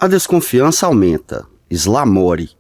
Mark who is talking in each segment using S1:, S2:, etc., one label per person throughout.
S1: A desconfiança aumenta. Slamore.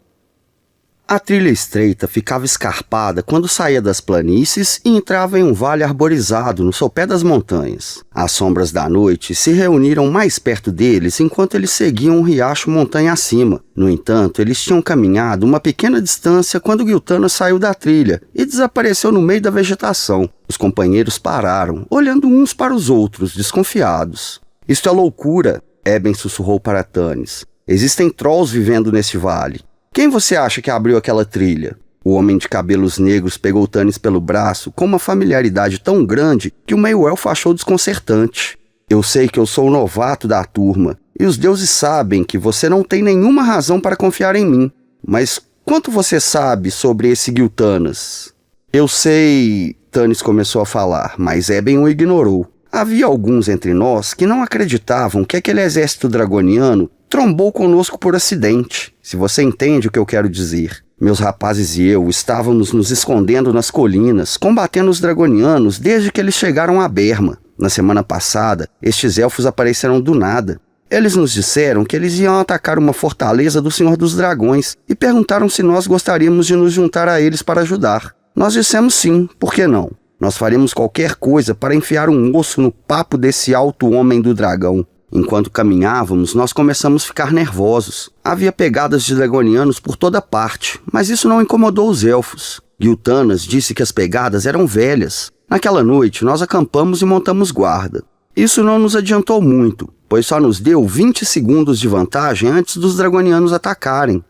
S1: A trilha estreita ficava escarpada quando saía das planícies e entrava em um vale arborizado no sopé das montanhas. As sombras da noite se reuniram mais perto deles enquanto eles seguiam um riacho montanha acima. No entanto, eles tinham caminhado uma pequena distância quando Giltanas saiu da trilha e desapareceu no meio da vegetação. Os companheiros pararam, olhando uns para os outros, desconfiados. "Isto é loucura", Eben sussurrou para Tanis. "Existem trolls vivendo neste vale. Quem você acha que abriu aquela trilha?" O homem de cabelos negros pegou Tanis pelo braço com uma familiaridade tão grande que o meio-elfo achou desconcertante. "Eu sei que eu sou o novato da turma, e os deuses sabem que você não tem nenhuma razão para confiar em mim. Mas quanto você sabe sobre esse Giltanas?" "Eu sei..." Tanis começou a falar, mas Eben o ignorou. "Havia alguns entre nós que não acreditavam que aquele exército dragoniano trombou conosco por acidente, se você entende o que eu quero dizer. Meus rapazes e eu estávamos nos escondendo nas colinas, combatendo os dragonianos desde que eles chegaram a Berma. Na semana passada, estes elfos apareceram do nada. Eles nos disseram que eles iam atacar uma fortaleza do Senhor dos Dragões e perguntaram se nós gostaríamos de nos juntar a eles para ajudar. Nós dissemos sim, por que não? Nós faríamos qualquer coisa para enfiar um osso no papo desse alto homem do dragão. Enquanto caminhávamos, nós começamos a ficar nervosos. Havia pegadas de dragonianos por toda parte, mas isso não incomodou os elfos. Giltanas disse que as pegadas eram velhas. Naquela noite, nós acampamos e montamos guarda. Isso não nos adiantou muito, pois só nos deu 20 segundos de vantagem antes dos dragonianos atacarem.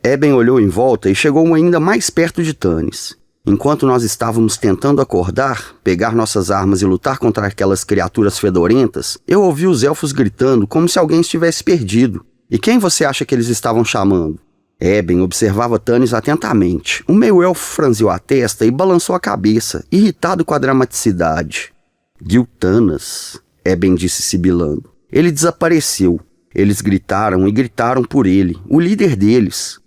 S1: Eben olhou em volta e chegou ainda mais perto de Tanis. Enquanto nós estávamos tentando acordar, pegar nossas armas e lutar contra aquelas criaturas fedorentas, eu ouvi os elfos gritando como se alguém estivesse perdido. "E quem você acha que eles estavam chamando?" Eben observava Tanis atentamente. O meio-elfo franziu a testa e balançou a cabeça, irritado com a dramaticidade. "Giltanas", Eben disse sibilando. "Ele desapareceu. Eles gritaram e gritaram por ele, o líder deles."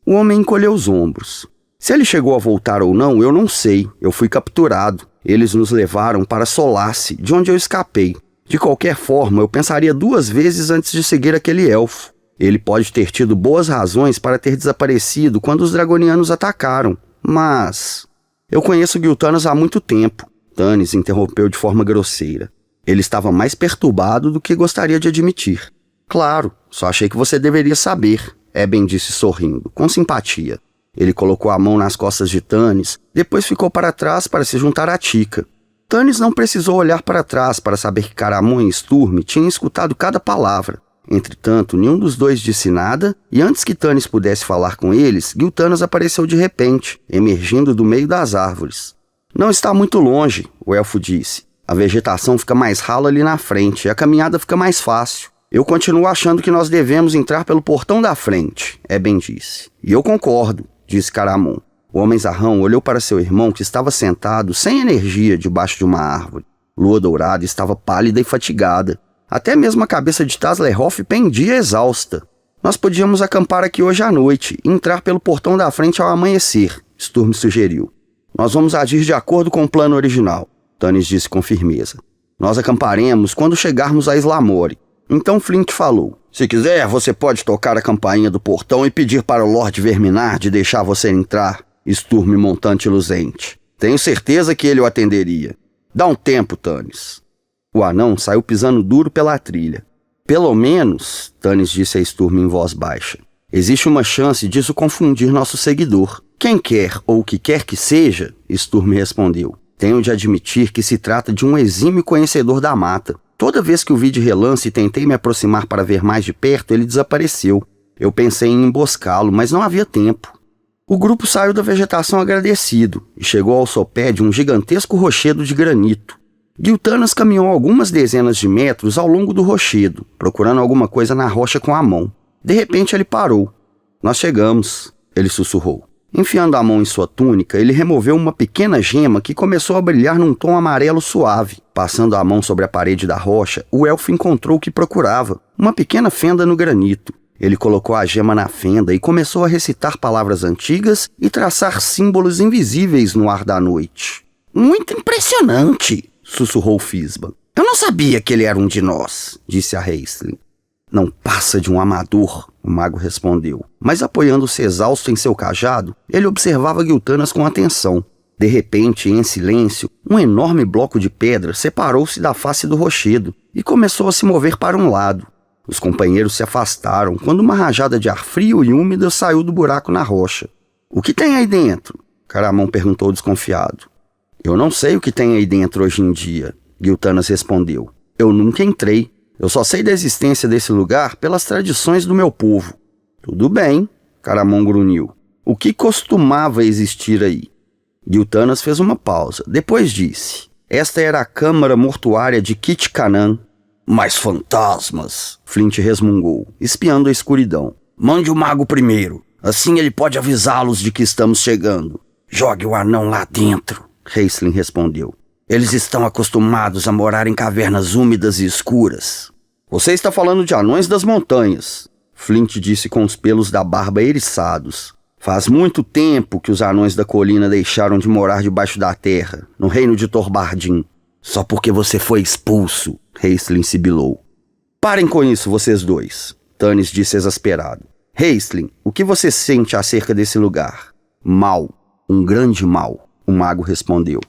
S1: O homem encolheu os ombros. "Se ele chegou a voltar ou não, eu não sei. Eu fui capturado. Eles nos levaram para Solace, de onde eu escapei. De qualquer forma, eu pensaria 2 vezes antes de seguir aquele elfo. Ele pode ter tido boas razões para ter desaparecido quando os dragonianos atacaram. Mas... eu conheço Giltanas há muito tempo." Tanis interrompeu de forma grosseira. Ele estava mais perturbado do que gostaria de admitir. "Claro, só achei que você deveria saber", Eben disse sorrindo, com simpatia. Ele colocou a mão nas costas de Tanis, depois ficou para trás para se juntar a Tika. Tanis não precisou olhar para trás para saber que Caramon e Sturm tinham escutado cada palavra. Entretanto, nenhum dos dois disse nada, e antes que Tanis pudesse falar com eles, Giltanas apareceu de repente, emergindo do meio das árvores. "Não está muito longe", o elfo disse. "A vegetação fica mais rala ali na frente, e a caminhada fica mais fácil. Eu continuo achando que nós devemos entrar pelo portão da frente", Eben disse. "E eu concordo", disse Caramon. O homem-zarrão olhou para seu irmão que estava sentado, sem energia, debaixo de uma árvore. Lua Dourada estava pálida e fatigada. Até mesmo a cabeça de Taslerhoff pendia exausta. "Nós podíamos acampar aqui hoje à noite e entrar pelo portão da frente ao amanhecer", Sturm sugeriu. "Nós vamos agir de acordo com o plano original", Tanis disse com firmeza. "Nós acamparemos quando chegarmos a Slamore." Então Flint falou: "Se quiser, você pode tocar a campainha do portão e pedir para o Lord Verminard deixar você entrar, Sturm montante luzente. Tenho certeza que ele o atenderia. Dá um tempo, Tanis." O anão saiu pisando duro pela trilha. "Pelo menos", Tanis disse a Sturm em voz baixa, "existe uma chance disso confundir nosso seguidor." "Quem quer ou o que quer que seja", Sturm respondeu, "tenho de admitir que se trata de um exímio conhecedor da mata. Toda vez que o vi de relance e tentei me aproximar para ver mais de perto, ele desapareceu. Eu pensei em emboscá-lo, mas não havia tempo." O grupo saiu da vegetação agradecido e chegou ao sopé de um gigantesco rochedo de granito. Giltanas caminhou algumas dezenas de metros ao longo do rochedo, procurando alguma coisa na rocha com a mão. De repente ele parou. "Nós chegamos", ele sussurrou. Enfiando a mão em sua túnica, ele removeu uma pequena gema que começou a brilhar num tom amarelo suave. Passando a mão sobre a parede da rocha, o elfo encontrou o que procurava, uma pequena fenda no granito. Ele colocou a gema na fenda e começou a recitar palavras antigas e traçar símbolos invisíveis no ar da noite. "Muito impressionante", sussurrou Fisban. "Eu não sabia que ele era um de nós", disse a Raistlin. Não passa de um amador, o mago respondeu. Mas apoiando-se exausto em seu cajado, ele observava Giltanas com atenção. De repente, em silêncio, um enorme bloco de pedra separou-se da face do rochedo e começou a se mover para um lado. Os companheiros se afastaram quando uma rajada de ar frio e úmida saiu do buraco na rocha. "O que tem aí dentro?" Caramon perguntou desconfiado. "Eu não sei o que tem aí dentro hoje em dia", Giltanas respondeu. "Eu nunca entrei. Eu só sei da existência desse lugar pelas tradições do meu povo." "Tudo bem", Caramon grunhiu. "O que costumava existir aí?" Giltanas fez uma pausa. Depois disse: "Esta era a câmara mortuária de Kit Kanan." "Mais fantasmas!" Flint resmungou, espiando a escuridão. "Mande o mago primeiro. Assim ele pode avisá-los de que estamos chegando." "Jogue o anão lá dentro", Raistlin respondeu. "Eles estão acostumados a morar em cavernas úmidas e escuras." "Você está falando de anões das montanhas", Flint disse com os pelos da barba eriçados. "Faz muito tempo que os anões da colina deixaram de morar debaixo da terra, no reino de Torbardim." "Só porque você foi expulso", Raistlin sibilou. "Parem com isso, vocês dois", Tanis disse exasperado. "Raistlin, o que você sente acerca desse lugar?" "Mal, um grande mal", o mago respondeu.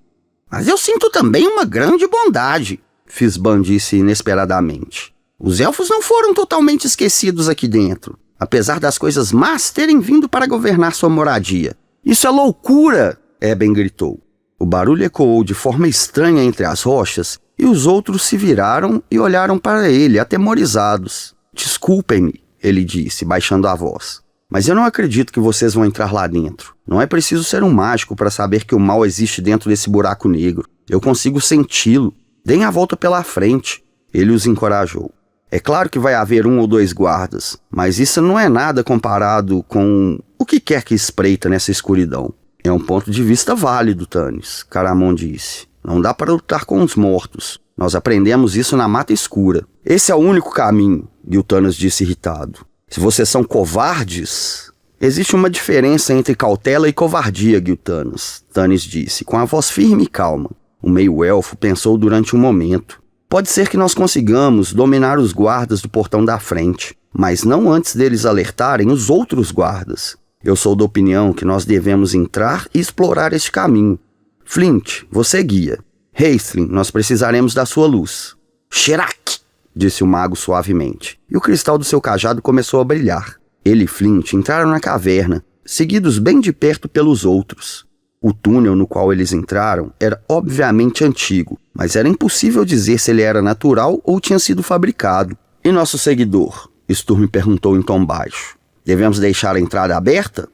S1: "Mas eu sinto também uma grande bondade", Fizban disse inesperadamente. "Os elfos não foram totalmente esquecidos aqui dentro, apesar das coisas más terem vindo para governar sua moradia." "Isso é loucura!" Eben gritou. O barulho ecoou de forma estranha entre as rochas e os outros se viraram e olharam para ele, atemorizados. "Desculpem-me", ele disse, baixando a voz. "Mas eu não acredito que vocês vão entrar lá dentro. Não é preciso ser um mágico para saber que o mal existe dentro desse buraco negro. Eu consigo senti-lo. Deem a volta pela frente." Ele os encorajou. "É claro que vai haver 1 ou 2 guardas, mas isso não é nada comparado com o que quer que espreita nessa escuridão." "É um ponto de vista válido, Tanis", Caramon disse. "Não dá para lutar com os mortos. Nós aprendemos isso na mata escura." "Esse é o único caminho", Giltanas disse irritado. "Se vocês são covardes..." "Existe uma diferença entre cautela e covardia, Giltanas", Tanis disse, com a voz firme e calma. O meio-elfo pensou durante um momento. "Pode ser que nós consigamos dominar os guardas do portão da frente, mas não antes deles alertarem os outros guardas. Eu sou da opinião que nós devemos entrar e explorar este caminho. Flint, você guia. Raistlin, nós precisaremos da sua luz." "Sherak!" disse o mago suavemente, e o cristal do seu cajado começou a brilhar. Ele e Flint entraram na caverna, seguidos bem de perto pelos outros. O túnel no qual eles entraram era obviamente antigo, mas era impossível dizer se ele era natural ou tinha sido fabricado. "E nosso seguidor?" Sturm perguntou em tom baixo. "Devemos deixar a entrada aberta?"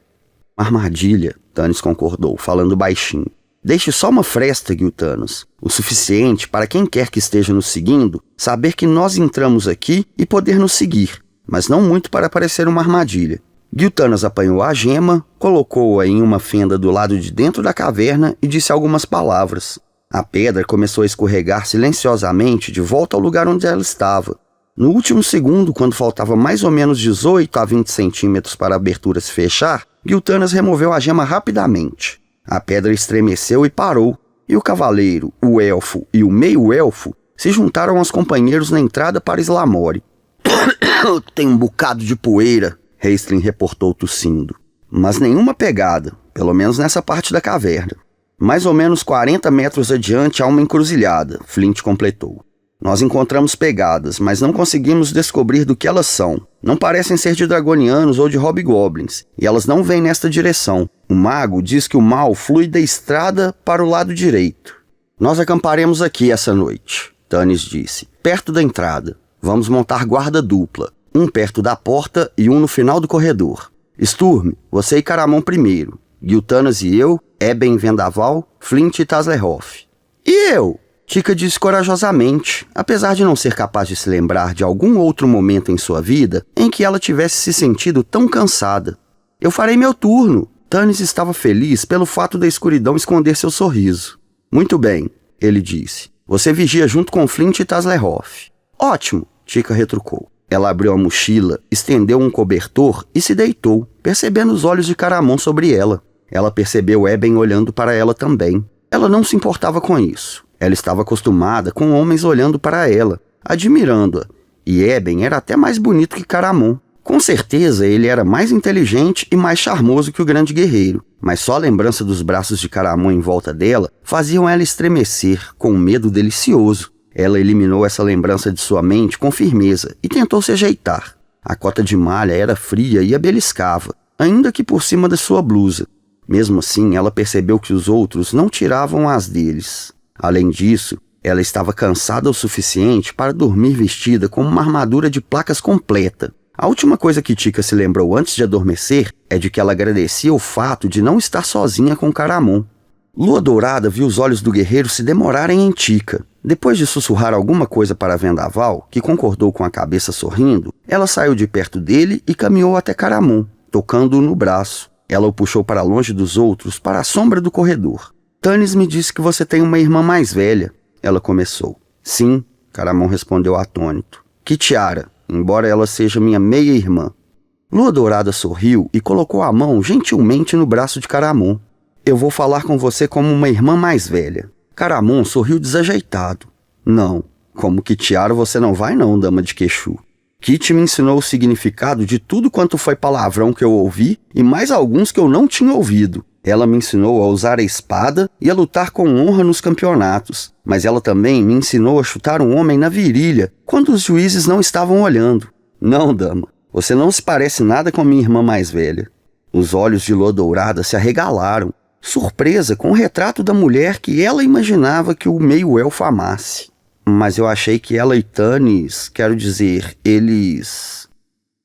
S1: "Armadilha", Tanis concordou, falando baixinho. "Deixe só uma fresta, Giltanas, o suficiente para quem quer que esteja nos seguindo saber que nós entramos aqui e poder nos seguir, mas não muito para parecer uma armadilha." Giltanas apanhou a gema, colocou-a em uma fenda do lado de dentro da caverna e disse algumas palavras. A pedra começou a escorregar silenciosamente de volta ao lugar onde ela estava. No último segundo, quando faltava mais ou menos 18 a 20 centímetros para a abertura se fechar, Giltanas removeu a gema rapidamente. A pedra estremeceu e parou, e o cavaleiro, o elfo e o meio-elfo se juntaram aos companheiros na entrada para Islamore. "Tem um bocado de poeira", Raistlin reportou tossindo. "Mas nenhuma pegada, pelo menos nessa parte da caverna. Mais ou menos 40 metros adiante há uma encruzilhada", Flint completou. "Nós encontramos pegadas, mas não conseguimos descobrir do que elas são. Não parecem ser de dragonianos ou de hobgoblins, e elas não vêm nesta direção. O mago diz que o mal flui da estrada para o lado direito." "Nós acamparemos aqui essa noite", Tanis disse, "perto da entrada. Vamos montar guarda dupla, um perto da porta e um no final do corredor. Sturm, você e Caramon primeiro. Giltanas e eu, Eben Vendaval, Flint e Taslerhoff." "E eu?" Tika disse corajosamente, apesar de não ser capaz de se lembrar de algum outro momento em sua vida em que ela tivesse se sentido tão cansada. "Eu farei meu turno." Tanis estava feliz pelo fato da escuridão esconder seu sorriso. "Muito bem", ele disse. "Você vigia junto com Flint e Taslerhoff." "Ótimo", Tika retrucou. Ela abriu a mochila, estendeu um cobertor e se deitou, percebendo os olhos de Caramon sobre ela. Ela percebeu Eben olhando para ela também. Ela não se importava com isso. Ela estava acostumada com homens olhando para ela, admirando-a, E Eben era até mais bonito que Caramon. Com certeza ele era mais inteligente e mais charmoso que o grande guerreiro, mas só a lembrança dos braços de Caramon em volta dela faziam ela estremecer com um medo delicioso. Ela eliminou essa lembrança de sua mente com firmeza e tentou se ajeitar. A cota de malha era fria e a beliscava, ainda que por cima da sua blusa. Mesmo assim, ela percebeu que os outros não tiravam as deles. Além disso, ela estava cansada o suficiente para dormir vestida com uma armadura de placas completa. A última coisa que Tika se lembrou antes de adormecer é de que ela agradecia o fato de não estar sozinha com Caramon. Lua Dourada viu os olhos do guerreiro se demorarem em Tika. Depois de sussurrar alguma coisa para Vendaval, que concordou com a cabeça sorrindo, ela saiu de perto dele e caminhou até Caramon, tocando-o no braço. Ela o puxou para longe dos outros, para a sombra do corredor. Tanis me disse que você tem uma irmã mais velha. Ela começou. Sim, Caramon respondeu atônito. Kitiara, embora ela seja minha meia-irmã. Lua Dourada sorriu e colocou a mão gentilmente no braço de Caramon. Eu vou falar com você como uma irmã mais velha. Caramon sorriu desajeitado. Não, como Kitiara você não vai não, dama de Quexu. Kit me ensinou o significado de tudo quanto foi palavrão que eu ouvi e mais alguns que eu não tinha ouvido. Ela me ensinou a usar a espada e a lutar com honra nos campeonatos, mas ela também me ensinou a chutar um homem na virilha quando os juízes não estavam olhando. Não, dama, você não se parece nada com a minha irmã mais velha. Os olhos de Lua Dourada se arregalaram, surpresa com o retrato da mulher que ela imaginava que o meio-elfo amasse. Mas eu achei que ela e Tanis, quero dizer, eles...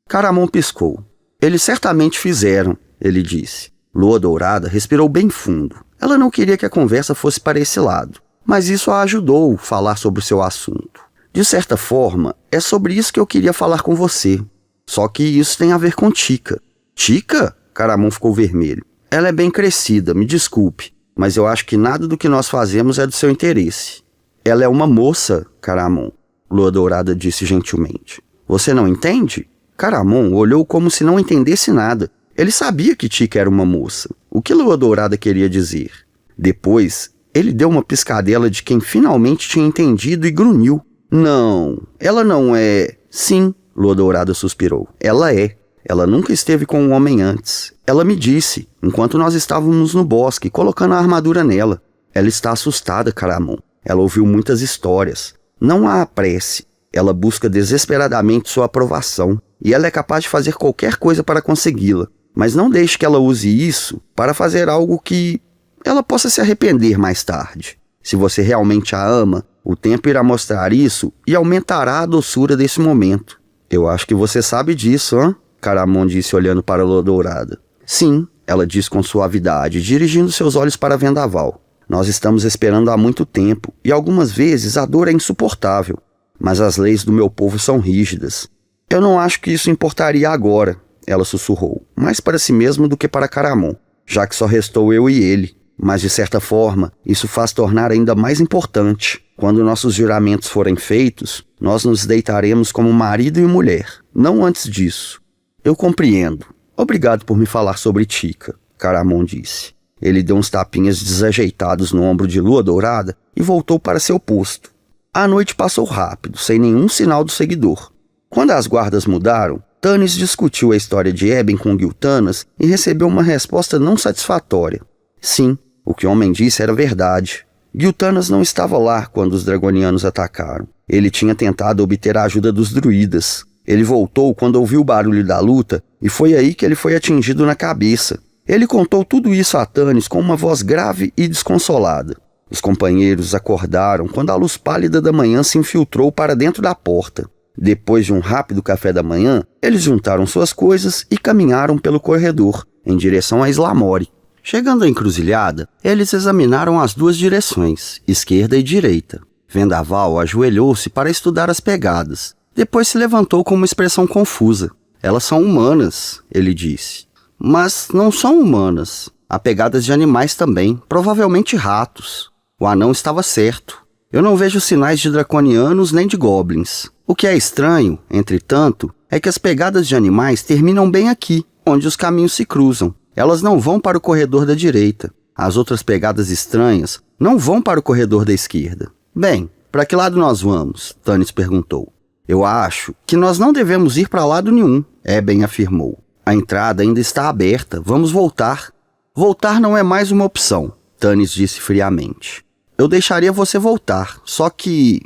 S1: Caramon piscou. Eles certamente fizeram, ele disse. Lua Dourada respirou bem fundo. Ela não queria que a conversa fosse para esse lado, mas isso a ajudou a falar sobre o seu assunto. De certa forma, é sobre isso que eu queria falar com você. Só que isso tem a ver com Tika. Tika? Caramon ficou vermelho. Ela é bem crescida, me desculpe, mas eu acho que nada do que nós fazemos é do seu interesse. Ela é uma moça, Caramon, Lua Dourada disse gentilmente. Você não entende? Caramon olhou como se não entendesse nada. Ele sabia que Tika era uma moça. O que Lua Dourada queria dizer? Depois, ele deu uma piscadela de quem finalmente tinha entendido e grunhiu. Não, ela não é... Sim, Lua Dourada suspirou. Ela é. Ela nunca esteve com um homem antes. Ela me disse, enquanto nós estávamos no bosque, colocando a armadura nela. Ela está assustada, Caramon. Ela ouviu muitas histórias. Não a apresse. Ela busca desesperadamente sua aprovação. E ela é capaz de fazer qualquer coisa para consegui-la. Mas não deixe que ela use isso para fazer algo que ela possa se arrepender mais tarde. Se você realmente a ama, o tempo irá mostrar isso e aumentará a doçura desse momento. Eu acho que você sabe disso, hã? Caramon disse olhando para Lua Dourada. Sim, ela disse com suavidade, dirigindo seus olhos para Vendaval. Nós estamos esperando há muito tempo, e algumas vezes a dor é insuportável. Mas as leis do meu povo são rígidas. Eu não acho que isso importaria agora, ela sussurrou, mais para si mesma do que para Caramon, já que só restou eu e ele. Mas, de certa forma, isso faz tornar ainda mais importante. Quando nossos juramentos forem feitos, nós nos deitaremos como marido e mulher, não antes disso. Eu compreendo. Obrigado por me falar sobre Tika, Caramon disse. Ele deu uns tapinhas desajeitados no ombro de Lua Dourada e voltou para seu posto. A noite passou rápido, sem nenhum sinal do seguidor. Quando as guardas mudaram, Tanis discutiu a história de Eben com Giltanas e recebeu uma resposta não satisfatória. Sim, o que o homem disse era verdade. Giltanas não estava lá quando os dragonianos atacaram. Ele tinha tentado obter a ajuda dos druidas. Ele voltou quando ouviu o barulho da luta e foi aí que ele foi atingido na cabeça. Ele contou tudo isso a Tanis com uma voz grave e desconsolada. Os companheiros acordaram quando a luz pálida da manhã se infiltrou para dentro da porta. Depois de um rápido café da manhã, eles juntaram suas coisas e caminharam pelo corredor, em direção a Islamore. Chegando à encruzilhada, eles examinaram as duas direções, esquerda e direita. Vendaval ajoelhou-se para estudar as pegadas. Depois se levantou com uma expressão confusa. Elas são humanas, ele disse. Mas não são humanas. Há pegadas de animais também, provavelmente ratos. O anão estava certo. Eu não vejo sinais de draconianos nem de goblins. O que é estranho, entretanto, é que as pegadas de animais terminam bem aqui, onde os caminhos se cruzam. Elas não vão para o corredor da direita. As outras pegadas estranhas não vão para o corredor da esquerda. Bem, para que lado nós vamos? Tanis perguntou. Eu acho que nós não devemos ir para lado nenhum, Eben afirmou. A entrada ainda está aberta, vamos voltar. Voltar não é mais uma opção, Tanis disse friamente. Eu deixaria você voltar, só que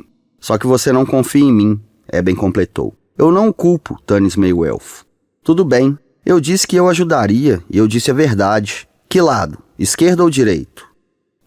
S1: você não confia em mim, Eben completou. Eu não o culpo, Tanis meio-elfo. Tudo bem, eu disse que eu ajudaria e eu disse a verdade. Que lado, esquerda ou direito?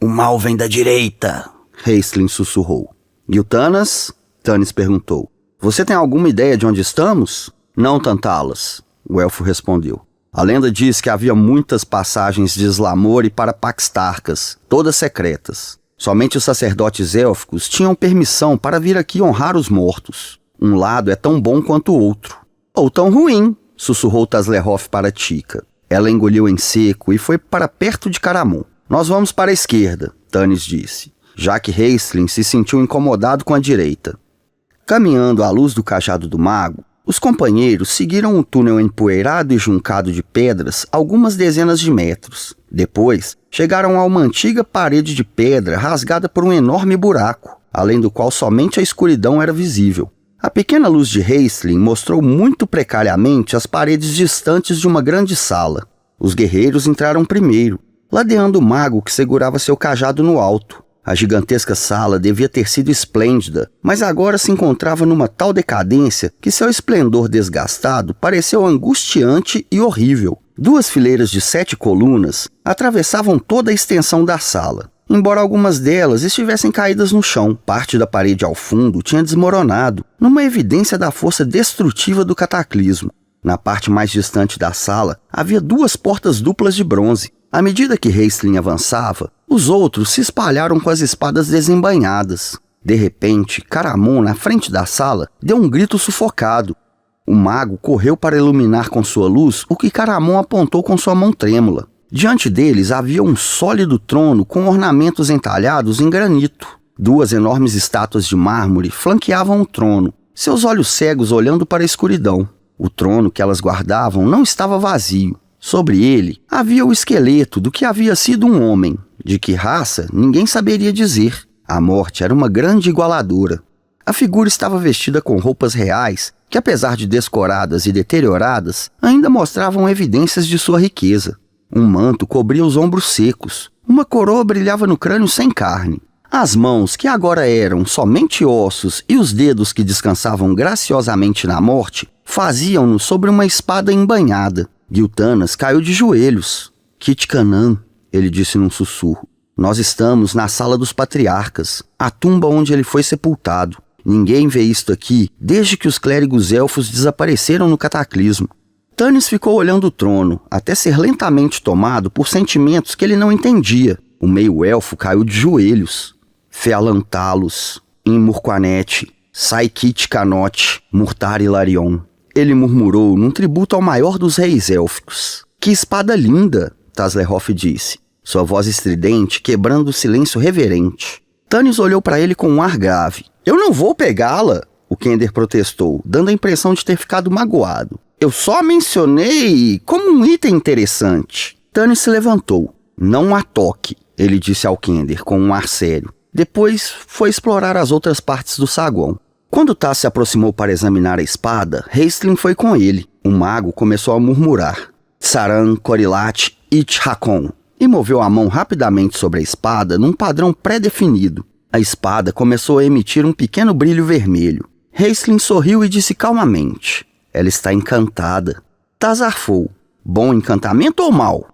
S1: O mal vem da direita, Raistlin sussurrou. Giltanas? Tanis perguntou. Você tem alguma ideia de onde estamos? Não, Tantalas, o elfo respondeu. A lenda diz que havia muitas passagens de Islamori para Paxtarcas, todas secretas. Somente os sacerdotes élficos tinham permissão para vir aqui honrar os mortos. Um lado é tão bom quanto o outro. Ou tão ruim, sussurrou Taslehoff para Tika. Ela engoliu em seco e foi para perto de Caramon. Nós vamos para a esquerda, Tanis disse, já que Raistlin se sentiu incomodado com a direita. Caminhando à luz do cajado do mago, os companheiros seguiram um túnel empoeirado e juncado de pedras algumas dezenas de metros. Depois, chegaram a uma antiga parede de pedra rasgada por um enorme buraco, além do qual somente a escuridão era visível. A pequena luz de Raistlin mostrou muito precariamente as paredes distantes de uma grande sala. Os guerreiros entraram primeiro, ladeando o mago que segurava seu cajado no alto. A gigantesca sala devia ter sido esplêndida, mas agora se encontrava numa tal decadência que seu esplendor desgastado pareceu angustiante e horrível. 2 fileiras de 7 colunas atravessavam toda a extensão da sala. Embora algumas delas estivessem caídas no chão, parte da parede ao fundo tinha desmoronado, numa evidência da força destrutiva do cataclismo. Na parte mais distante da sala, havia 2 portas duplas de bronze. À medida que Raistlin avançava, os outros se espalharam com as espadas desembainhadas. De repente, Caramon, na frente da sala, deu um grito sufocado. O mago correu para iluminar com sua luz o que Caramon apontou com sua mão trêmula. Diante deles havia um sólido trono com ornamentos entalhados em granito. 2 enormes estátuas de mármore flanqueavam o trono, seus olhos cegos olhando para a escuridão. O trono que elas guardavam não estava vazio. Sobre ele havia o esqueleto do que havia sido um homem. De que raça, ninguém saberia dizer. A morte era uma grande igualadora. A figura estava vestida com roupas reais, que apesar de descoradas e deterioradas, ainda mostravam evidências de sua riqueza. Um manto cobria os ombros secos. Uma coroa brilhava no crânio sem carne. As mãos, que agora eram somente ossos, e os dedos que descansavam graciosamente na morte, faziam-no sobre uma espada embainhada. Giltanas caiu de joelhos. Kitcanan, ele disse num sussurro. Nós estamos na sala dos patriarcas, a tumba onde ele foi sepultado. Ninguém vê isto aqui desde que os clérigos elfos desapareceram no cataclismo. Tanis ficou olhando o trono, até ser lentamente tomado por sentimentos que ele não entendia. O meio-elfo caiu de joelhos. Fealantalos, Imurquanet, Saikit Kanot, Murtari Larion. Ele murmurou num tributo ao maior dos reis élficos. Que espada linda, Taslehoff disse, sua voz estridente quebrando o silêncio reverente. Tanis olhou para ele com um ar grave. Eu não vou pegá-la, o Kender protestou, dando a impressão de ter ficado magoado. Eu só mencionei como um item interessante. Tanis se levantou. Não a toque, ele disse ao Kender com um ar sério. Depois foi explorar as outras partes do saguão. Quando Tass se aproximou para examinar a espada, Raistlin foi com ele. O mago começou a murmurar. Tsaran Korilat Ich Hakon, e moveu a mão rapidamente sobre a espada num padrão pré-definido. A espada começou a emitir um pequeno brilho vermelho. Raistlin sorriu e disse calmamente. Ela está encantada. Tass arfou. Bom encantamento ou mau?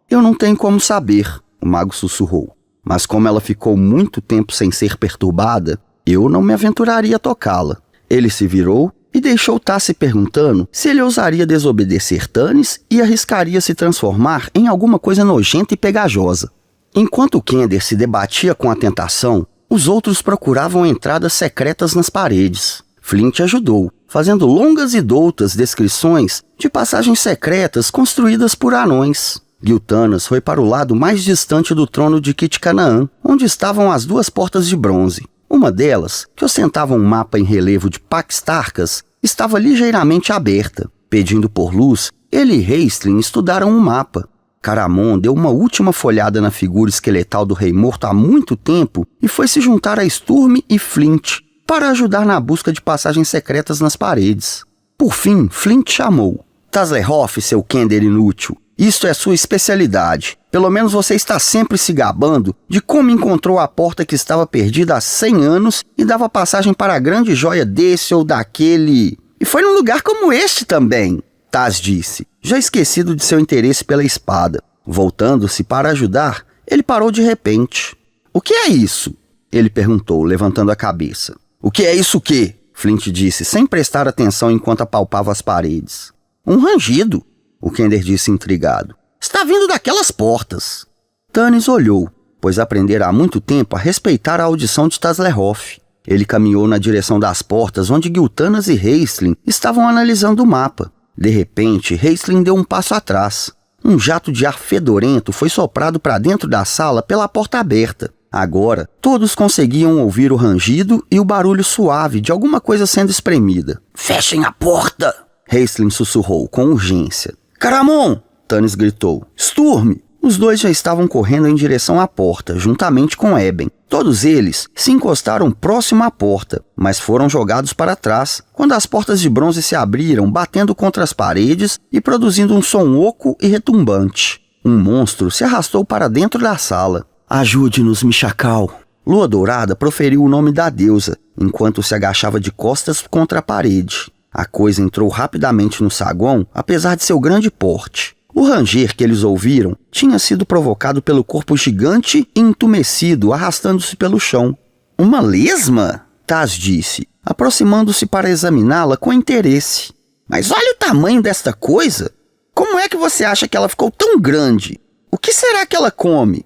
S1: Eu não tenho como saber, o mago sussurrou. Mas como ela ficou muito tempo sem ser perturbada, eu não me aventuraria a tocá-la. Ele se virou e deixou Tass se perguntando se ele ousaria desobedecer Tanis e arriscaria se transformar em alguma coisa nojenta e pegajosa. Enquanto Kender se debatia com a tentação, os outros procuravam entradas secretas nas paredes. Flint ajudou, fazendo longas e doutas descrições de passagens secretas construídas por anões. Giltanas foi para o lado mais distante do trono de Kitcanaan, onde estavam as 2 portas de bronze. Uma delas, que ostentava um mapa em relevo de Paxtarcas, estava ligeiramente aberta. Pedindo por luz, ele e Raistlin estudaram o mapa. Caramon deu uma última folhada na figura esqueletal do rei morto há muito tempo e foi se juntar a Sturm e Flint. para ajudar na busca de passagens secretas nas paredes. Por fim, Flint chamou. Tasslehoff, seu Kender inútil, isto é sua especialidade. Pelo menos você está sempre se gabando de como encontrou a porta que estava perdida há 100 anos e dava passagem para a grande joia desse ou daquele... E foi num lugar como este também, Taz disse, já esquecido de seu interesse pela espada. Voltando-se para ajudar, ele parou de repente. O que é isso? Ele perguntou, levantando a cabeça. O que é isso o quê? Flint disse, sem prestar atenção enquanto apalpava as paredes. Um rangido, o Kender disse intrigado. Está vindo daquelas portas. Tanis olhou, pois aprendera há muito tempo a respeitar a audição de Tasslehoff. Ele caminhou na direção das portas onde Giltanas e Raistlin estavam analisando o mapa. De repente, Raistlin deu um passo atrás. Um jato de ar fedorento foi soprado para dentro da sala pela porta aberta. Agora, todos conseguiam ouvir o rangido e o barulho suave de alguma coisa sendo espremida. Fechem a porta! Raistlin sussurrou com urgência. Caramon! Tanis gritou. Sturme! Os dois já estavam correndo em direção à porta, juntamente com Eben. Todos eles se encostaram próximo à porta, mas foram jogados para trás quando as portas de bronze se abriram, batendo contra as paredes e produzindo um som oco e retumbante. Um monstro se arrastou para dentro da sala. Ajude-nos, Michacal. Lua Dourada proferiu o nome da deusa, enquanto se agachava de costas contra a parede. A coisa entrou rapidamente no saguão, apesar de seu grande porte. O ranger que eles ouviram tinha sido provocado pelo corpo gigante e entumecido, arrastando-se pelo chão. Uma lesma? Taz disse, aproximando-se para examiná-la com interesse. Mas olha o tamanho desta coisa! Como é que você acha que ela ficou tão grande? O que será que ela come?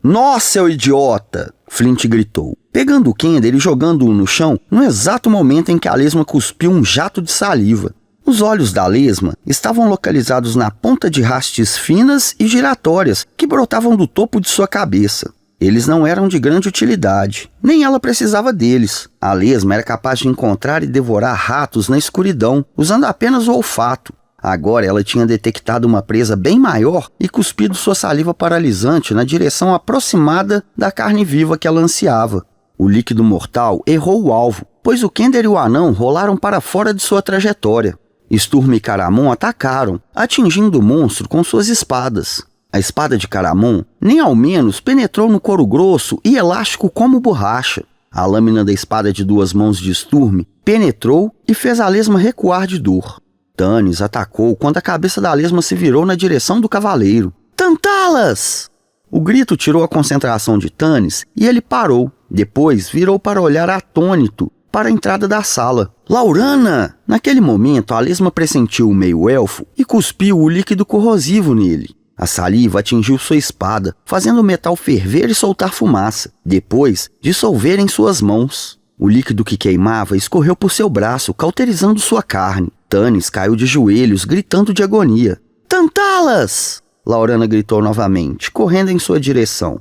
S1: Nossa, seu idiota! Flint gritou, pegando o Kender e jogando-o no chão no exato momento em que a lesma cuspiu um jato de saliva. Os olhos da lesma estavam localizados na ponta de hastes finas e giratórias que brotavam do topo de sua cabeça. Eles não eram de grande utilidade, nem ela precisava deles. A lesma era capaz de encontrar e devorar ratos na escuridão, usando apenas o olfato. Agora ela tinha detectado uma presa bem maior e cuspido sua saliva paralisante na direção aproximada da carne viva que ela ansiava. O líquido mortal errou o alvo, pois o Kender e o anão rolaram para fora de sua trajetória. Sturme e Caramon atacaram, atingindo o monstro com suas espadas. A espada de Caramon, nem ao menos, penetrou no couro grosso e elástico como borracha. A lâmina da espada de duas mãos de Sturme penetrou e fez a lesma recuar de dor. Tanis atacou quando a cabeça da lesma se virou na direção do cavaleiro. Tantalas! O grito tirou a concentração de Tanis e ele parou. Depois virou para olhar atônito para a entrada da sala. Laurana! Naquele momento, a lesma pressentiu o meio-elfo e cuspiu o líquido corrosivo nele. A saliva atingiu sua espada, fazendo o metal ferver e soltar fumaça. Depois, dissolver em suas mãos. O líquido que queimava escorreu por seu braço, cauterizando sua carne. Tanis caiu de joelhos, gritando de agonia. Tantalas! Laurana gritou novamente, correndo em sua direção.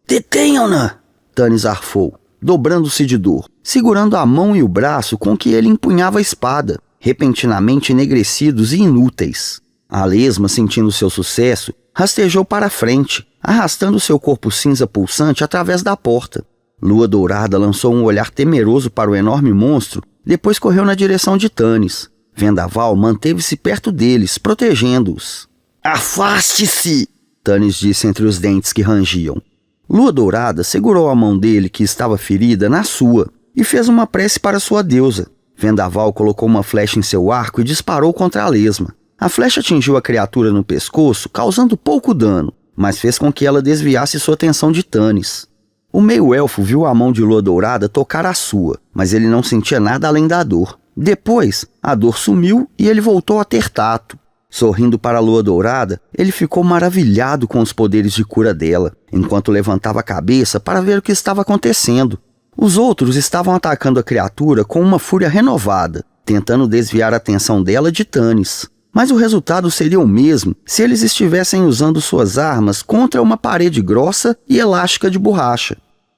S1: Detenham-na! Tanis arfou, dobrando-se de dor, segurando a mão e o braço com que ele empunhava a espada, repentinamente enegrecidos e inúteis. A lesma, sentindo seu sucesso, rastejou para a frente, arrastando seu corpo cinza pulsante através da porta. Lua Dourada lançou um olhar temeroso para o enorme monstro, depois correu na direção de Tanis. Vendaval manteve-se perto deles, protegendo-os. Afaste-se! Tanis disse entre os dentes que rangiam. Lua Dourada segurou a mão dele, que estava ferida, na sua, e fez uma prece para sua deusa. Vendaval colocou uma flecha em seu arco e disparou contra a lesma. A flecha atingiu a criatura no pescoço, causando pouco dano, mas fez com que ela desviasse sua atenção de Tanis. O meio-elfo viu a mão de Lua Dourada tocar a sua, mas ele não sentia nada além da dor. Depois, a dor sumiu e ele voltou a ter tato. Sorrindo para a Lua Dourada, ele ficou maravilhado com os poderes de cura dela, enquanto levantava a cabeça para ver o que estava acontecendo. Os outros estavam atacando a criatura com uma fúria renovada, tentando desviar a atenção dela de Tanis. Mas o resultado seria o mesmo se eles estivessem usando suas armas contra uma parede grossa e elástica de borracha.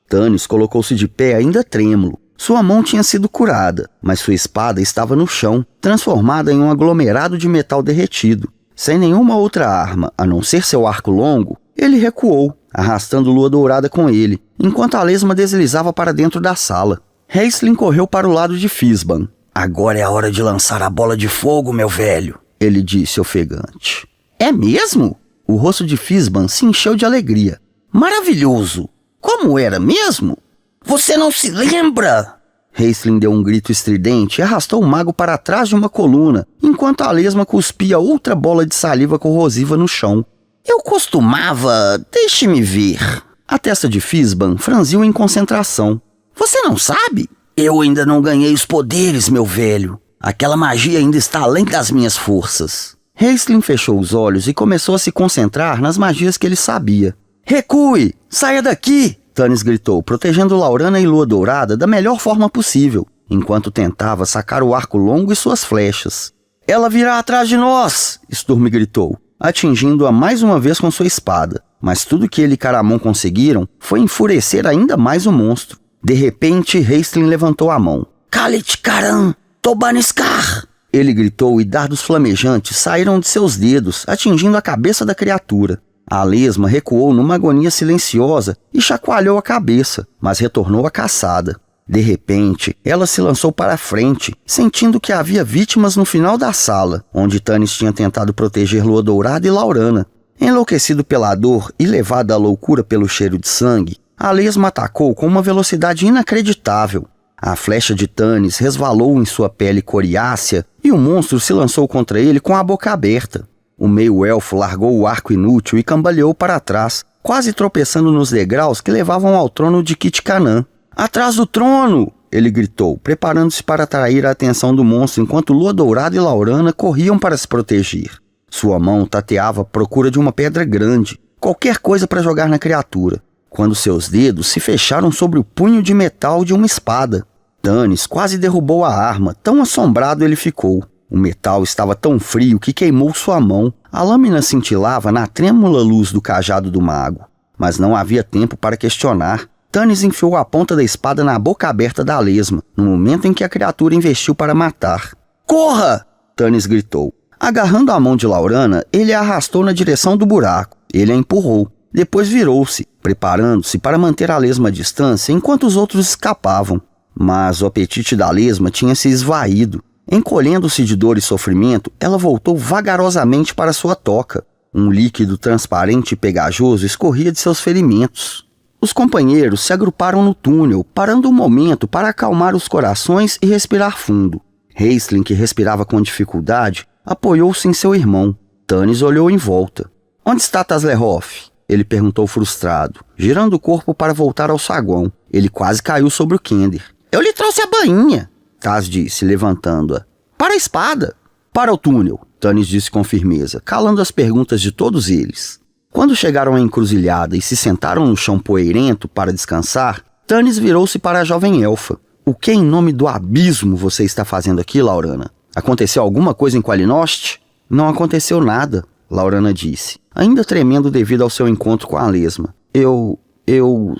S1: Tanis colocou-se de pé ainda trêmulo. Sua mão tinha sido curada, mas sua espada estava no chão, transformada em um aglomerado de metal derretido. Sem nenhuma outra arma, a não ser seu arco longo, ele recuou, arrastando Lua Dourada com ele, enquanto a lesma deslizava para dentro da sala. Raistlin correu para o lado de Fizban. Agora é a hora de lançar a bola de fogo, meu velho, ele disse ofegante. É mesmo? O rosto de Fizban se encheu de alegria. Maravilhoso! Como era mesmo? Você não se lembra? Raistlin deu um grito estridente e arrastou o mago para trás de uma coluna, enquanto a lesma cuspia outra bola de saliva corrosiva no chão. Eu costumava... Deixe-me ver. A testa de Fizban franziu em concentração. Você não sabe? Eu ainda não ganhei os poderes, meu velho. Aquela magia ainda está além das minhas forças. Raistlin fechou os olhos e começou a se concentrar nas magias que ele sabia. Recue! Saia daqui! Tannis gritou, protegendo Laurana e Lua Dourada da melhor forma possível, enquanto tentava sacar o arco longo e suas flechas. Ela virá atrás de nós! Sturm gritou, atingindo-a mais uma vez com sua espada. Mas tudo que ele e Caramon conseguiram foi enfurecer ainda mais o monstro. De repente, Raistlin levantou a mão. Kalit Karan! Tobaneskar! Ele gritou e dardos flamejantes saíram de seus dedos, atingindo a cabeça da criatura. A lesma recuou numa agonia silenciosa e chacoalhou a cabeça, mas retornou à caçada. De repente, ela se lançou para a frente, sentindo que havia vítimas no final da sala, onde Tannis tinha tentado proteger Lua Dourada e Laurana. Enlouquecido pela dor e levado à loucura pelo cheiro de sangue, a lesma atacou com uma velocidade inacreditável. A flecha de Tannis resvalou em sua pele coriácea e o monstro se lançou contra ele com a boca aberta. O meio-elfo largou o arco inútil e cambaleou para trás, quase tropeçando nos degraus que levavam ao trono de Kitcanan. Atrás do trono! Ele gritou, preparando-se para atrair a atenção do monstro enquanto Lua Dourada e Laurana corriam para se proteger. Sua mão tateava à procura de uma pedra grande, qualquer coisa para jogar na criatura, quando seus dedos se fecharam sobre o punho de metal de uma espada. Tannis quase derrubou a arma, tão assombrado ele ficou. O metal estava tão frio que queimou sua mão. A lâmina cintilava na trêmula luz do cajado do mago. Mas não havia tempo para questionar. Tannis enfiou a ponta da espada na boca aberta da lesma, no momento em que a criatura investiu para matar. Corra! Tannis gritou. Agarrando a mão de Laurana, ele a arrastou na direção do buraco. Ele a empurrou. Depois virou-se, preparando-se para manter a lesma à distância enquanto os outros escapavam. Mas o apetite da lesma tinha se esvaído. Encolhendo-se de dor e sofrimento, ela voltou vagarosamente para sua toca. Um líquido transparente e pegajoso escorria de seus ferimentos. Os companheiros se agruparam no túnel, parando um momento para acalmar os corações e respirar fundo. Raistlin, que respirava com dificuldade, apoiou-se em seu irmão. Tannis olhou em volta. Onde está Taslehoff? Ele perguntou frustrado, girando o corpo para voltar ao saguão. Ele quase caiu sobre o Kender. Eu lhe trouxe a bainha, Taz disse, levantando-a. Para a espada! Para o túnel, Tannis disse com firmeza, calando as perguntas de todos eles. Quando chegaram à encruzilhada e se sentaram no chão poeirento para descansar, Tannis virou-se para a jovem elfa. O que em nome do abismo você está fazendo aqui, Laurana? Aconteceu alguma coisa em Qualinost? Não aconteceu nada, Laurana disse, ainda tremendo devido ao seu encontro com a lesma. Eu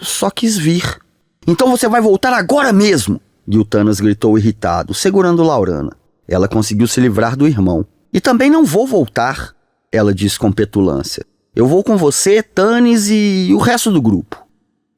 S1: só quis vir. Então você vai voltar agora mesmo! Giltanas gritou irritado, segurando Laurana. Ela conseguiu se livrar do irmão. E também não vou voltar, ela disse com petulância. Eu vou com você, Tannis e o resto do grupo.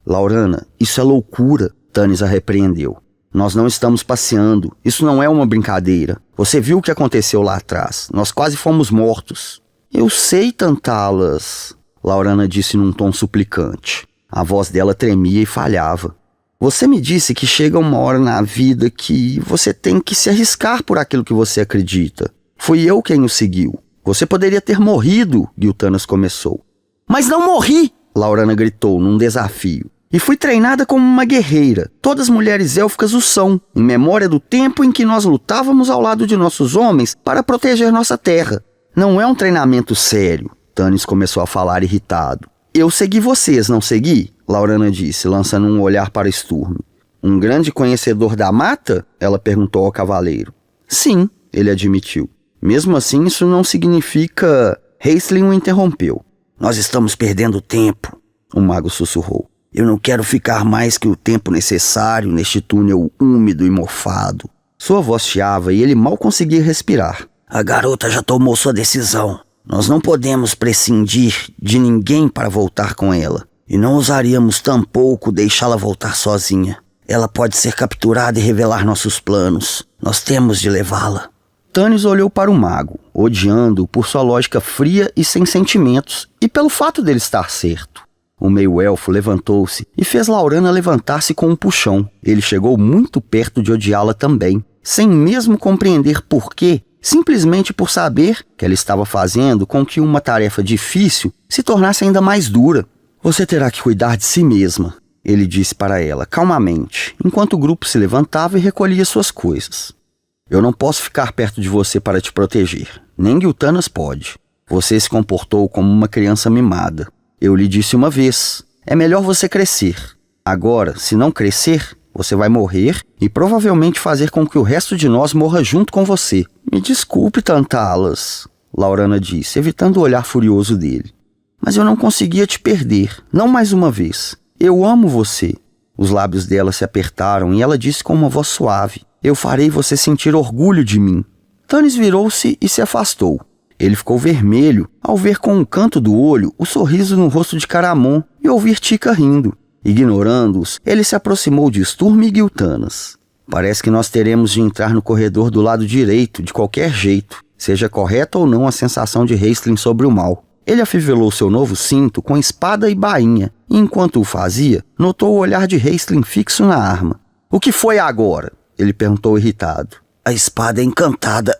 S1: Laurana, isso é loucura, Tannis a repreendeu. Nós não estamos passeando, isso não é uma brincadeira. Você viu o que aconteceu lá atrás, nós quase fomos mortos. Eu sei, Tantalas, Laurana disse num tom suplicante. A voz dela tremia e falhava. Você me disse que chega uma hora na vida que você tem que se arriscar por aquilo que você acredita. Fui eu quem o seguiu. Você poderia ter morrido, Giltanas começou. Mas não morri, Laurana gritou num desafio. E fui treinada como uma guerreira. Todas as mulheres élficas o são, em memória do tempo em que nós lutávamos ao lado de nossos homens para proteger nossa terra. Não é um treinamento sério, Tannis começou a falar irritado. Eu segui vocês, não segui? Laurana disse, lançando um olhar para Sturm. Um grande conhecedor da mata? Ela perguntou ao cavaleiro. Sim, ele admitiu. Mesmo assim, isso não significa... Raistlin o interrompeu. Nós estamos perdendo tempo, o mago sussurrou. Eu não quero ficar mais que o tempo necessário neste túnel úmido e mofado. Sua voz chiava e ele mal conseguia respirar. A garota já tomou sua decisão. Nós não podemos prescindir de ninguém para voltar com ela. E não ousaríamos tampouco deixá-la voltar sozinha.
S2: Ela pode ser capturada e revelar nossos planos. Nós temos de levá-la.
S1: Tanis olhou para o mago, odiando-o por sua lógica fria e sem sentimentos, e pelo fato dele estar certo. O meio-elfo levantou-se e fez Laurana levantar-se com um puxão. Ele chegou muito perto de odiá-la também, sem mesmo compreender por quê, simplesmente por saber que ela estava fazendo com que uma tarefa difícil se tornasse ainda mais dura. Você terá que cuidar de si mesma, ele disse para ela, calmamente, enquanto o grupo se levantava e recolhia suas coisas. Eu não posso ficar perto de você para te proteger. Nem Giltanas pode. Você se comportou como uma criança mimada. Eu lhe disse uma vez, é melhor você crescer. Agora, se não crescer, você vai morrer e provavelmente fazer com que o resto de nós morra junto com você. Me desculpe, Tantalas, Laurana disse, evitando o olhar furioso dele. Mas eu não conseguia te perder, não mais uma vez. Eu amo você. Os lábios dela se apertaram e ela disse com uma voz suave, eu farei você sentir orgulho de mim. Tanis virou-se e se afastou. Ele ficou vermelho ao ver com um canto do olho o sorriso no rosto de Caramon e ouvir Tika rindo. Ignorando-os, ele se aproximou de Sturm e Giltanas. Parece que nós teremos de entrar no corredor do lado direito de qualquer jeito, seja correta ou não a sensação de Raistlin sobre o mal. Ele afivelou seu novo cinto com espada e bainha, e enquanto o fazia, notou o olhar de Raistlin fixo na arma. O que foi agora? Ele perguntou irritado.
S2: A espada é encantada.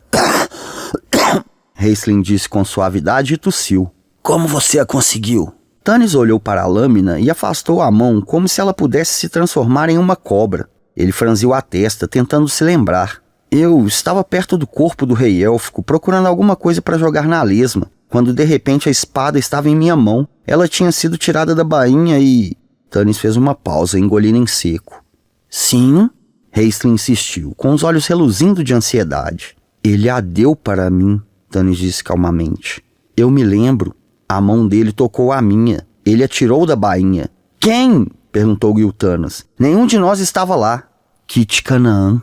S1: Raistlin disse com suavidade e tossiu.
S2: Como você a conseguiu?
S1: Tanis olhou para a lâmina e afastou a mão como se ela pudesse se transformar em uma cobra. Ele franziu a testa, tentando se lembrar. Eu estava perto do corpo do rei élfico, procurando alguma coisa para jogar na lesma, quando de repente a espada estava em minha mão. Ela tinha sido tirada da bainha e... Tanis fez uma pausa, engolindo em seco.
S2: Sim?
S1: Raistlin insistiu, com os olhos reluzindo de ansiedade. Ele a deu para mim, Tanis disse calmamente. Eu me lembro. A mão dele tocou a minha. Ele a tirou da bainha. Quem? Perguntou Giltanas. Nenhum de nós estava lá.
S2: Kit Canaan.